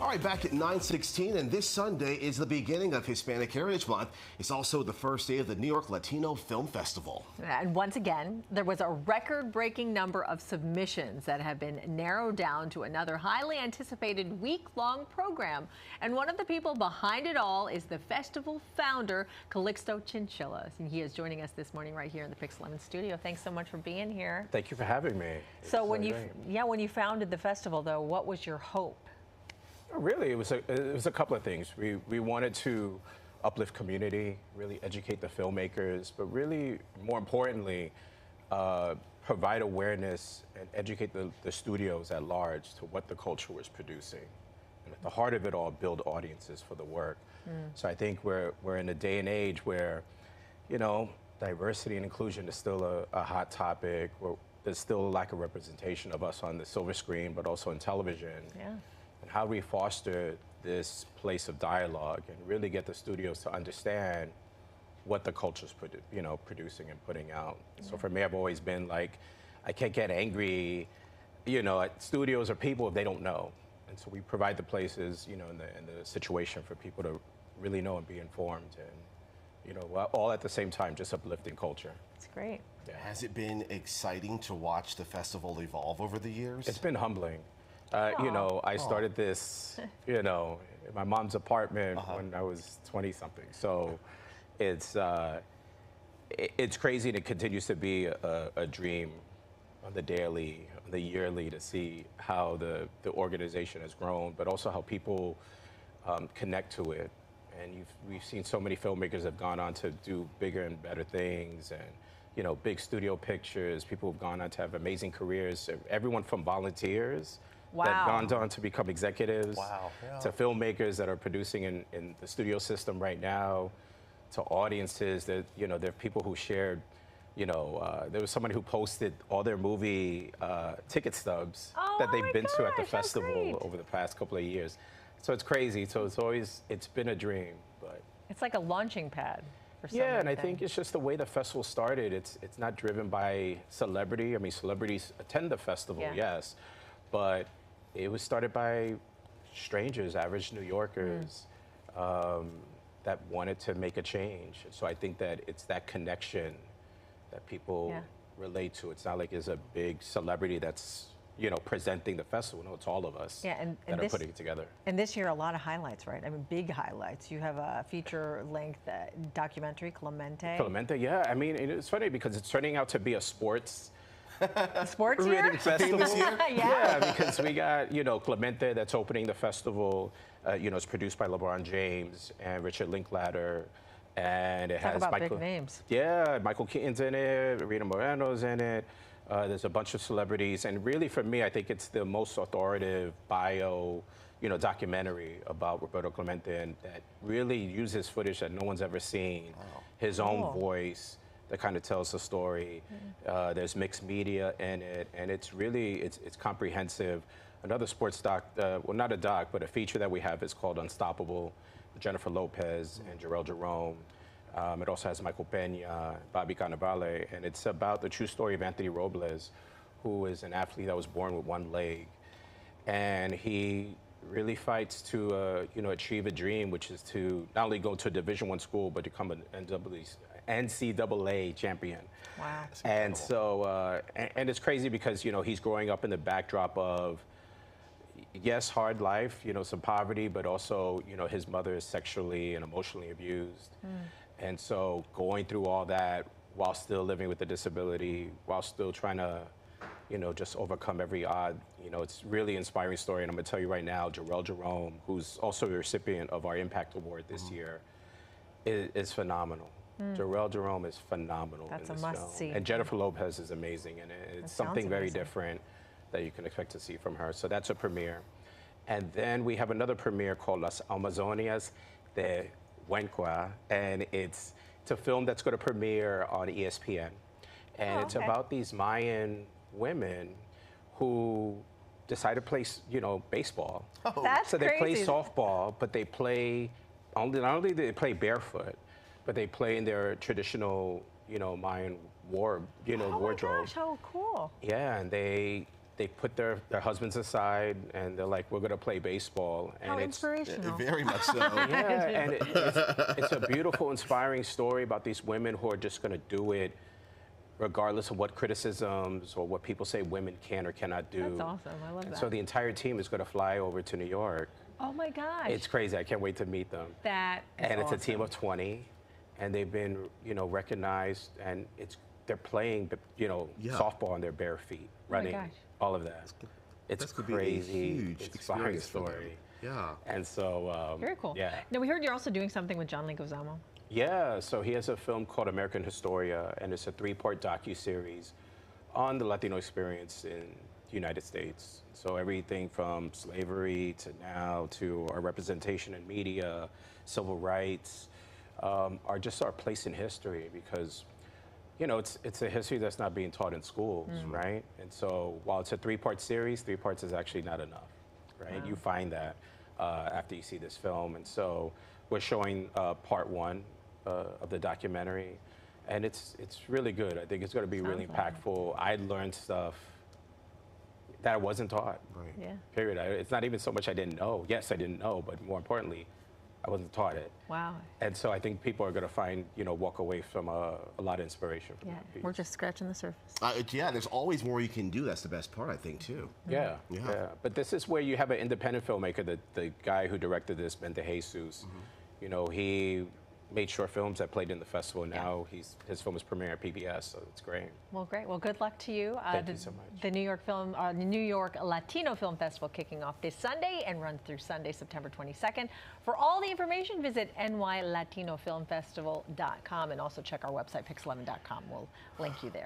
All right, back at 9:16, and this Sunday is the beginning of Hispanic Heritage Month. It's also the first day of the New York Latino Film Festival. And once again, there was a record-breaking number of submissions that have been narrowed down to another highly anticipated week-long program. And one of the people behind it all is the festival founder, Calixto Chinchilla. And he is joining us this morning right here in the Pix Lemon studio. Thanks so much for being here. Thank you for having me. So when you founded the festival, though, what was your hope? Really, it was a couple of things. We wanted to uplift community, really educate the filmmakers, but really, more importantly, provide awareness and educate the studios at large to what the culture was producing. And at the heart of it all, build audiences for the work. So I think we're in a day and age where, you know, diversity and inclusion is still a hot topic. There's still a lack of representation of us on the silver screen, but also in television. Yeah. And how do we foster this place of dialogue and really get the studios to understand what the culture's producing and putting out. Yeah. So for me, I've always been like, I can't get angry, at studios or people if they don't know. And so we provide the places, in the situation for people to really know and be informed, and all at the same time, just uplifting culture. It's great. Yeah. Has it been exciting to watch the festival evolve over the years? It's been humbling. I started this, in my mom's apartment when I was 20-something. So it's crazy, and it continues to be a dream on the daily, on the yearly, to see how the organization has grown, but also how people connect to it. And we've seen so many filmmakers have gone on to do bigger and better things, and big studio pictures. People have gone on to have amazing careers. Everyone from volunteers that have gone on to become executives, to filmmakers that are producing in the studio system right now, to audiences that, there are people who shared, there was somebody who posted all their movie ticket stubs that they've been to at the festival over the past couple of years. So it's crazy. So it's been a dream. But it's like a launching pad. Yeah, and I think it's just the way the festival started. It's not driven by celebrity. I mean, celebrities attend the festival, yes, but it was started by strangers, average New Yorkers, that wanted to make a change. So I think that it's that connection that people relate to. It's not like it's a big celebrity that's presenting the festival. No, it's all of us that are putting it together. And this year, a lot of highlights, right? I mean, big highlights. You have a feature-length documentary, Clemente. Clemente, yeah. I mean, it's funny because it's turning out to be a sports year? Festival. Yeah, because we got, Clemente that's opening the festival. It's produced by LeBron James and Richard Linklater. And it has big names. Yeah, Michael Keaton's in it, Rita Moreno's in it. There's a bunch of celebrities, and really for me, I think it's the most authoritative bio, documentary about Roberto Clemente, and that really uses footage that no one's ever seen, his own voice that kind of tells the story. There's mixed media in it, and it's really, it's comprehensive. Another sports doc, well, not a doc, but a feature that we have is called Unstoppable, with Jennifer Lopez and Jarrell Jerome. It also has Michael Pena, Bobby Cannavale, and it's about the true story of Anthony Robles, who is an athlete that was born with one leg. And he really fights to, achieve a dream, which is to not only go to a Division I school, but become an NCAA champion. Wow. And so, and it's crazy because, he's growing up in the backdrop of, yes, hard life, some poverty, but also, his mother is sexually and emotionally abused. And so going through all that while still living with a disability, while still trying to, just overcome every odd, it's really inspiring story. And I'm gonna tell you right now, Jarrell Jerome, who's also the recipient of our Impact Award this year, is phenomenal. Jarrell Jerome is phenomenal in this film. And Jennifer Lopez is amazing, and it's something very different that you can expect to see from her. So that's a premiere. And then we have another premiere called Las Amazonias de Huenca, and it's a film that's going to premiere on ESPN. And it's about these Mayan women who decide to play, baseball. That's so they play softball, but they play, not only do they play barefoot, but they play in their traditional, Mayan wardrobe. Oh my gosh, how cool. Yeah, and they they put their husbands aside and they're like, we're going to play baseball. And How it's inspirational. Very much so. yeah, and it's a beautiful, inspiring story about these women who are just going to do it regardless of what criticisms or what people say women can or cannot do. That's awesome. I love that. So the entire team is going to fly over to New York. Oh my gosh. It's crazy. I can't wait to meet them. That is And it's awesome. a team of 20, and they've been, recognized, and they're playing, softball on their bare feet, running, gosh. all of that. It's This could crazy, be a huge inspiring experience for them. story. Yeah. And so, Very cool. Yeah. Now, we heard you're also doing something with John Leguizamo. Yeah, so he has a film called American Historia, and it's a 3-part docu-series on the Latino experience in the United States. So everything from slavery to now to our representation in media, civil rights, are just our place in history because, it's a history that's not being taught in schools, right? And so while it's a 3-part series, 3 parts is actually not enough, right? Wow. You find that after you see this film. And so we're showing part 1 of the documentary, and it's really good. I think it's going to be really Sounds like it. impactful. I learned stuff that I wasn't taught. Right. Yeah. Period. It's not even so much I didn't know. Yes, I didn't know, but more importantly, I wasn't taught it. Wow. And so I think people are going to find, walk away from a lot of inspiration from Yeah. that piece. We're just scratching the surface. Yeah, there's always more you can do. That's the best part, I think, too. Yeah, Yeah. yeah. But this is where you have an independent filmmaker, the guy who directed this, Ben DeJesus. He made short films that played in the festival. Now his film is premiering at PBS, so it's great. Well, great. Well, good luck to you. Thank you so much. The New York Latino Film Festival kicking off this Sunday and runs through Sunday, September 22nd. For all the information, visit nylatinofilmfestival.com and also check our website, pix11.com. We'll link you there.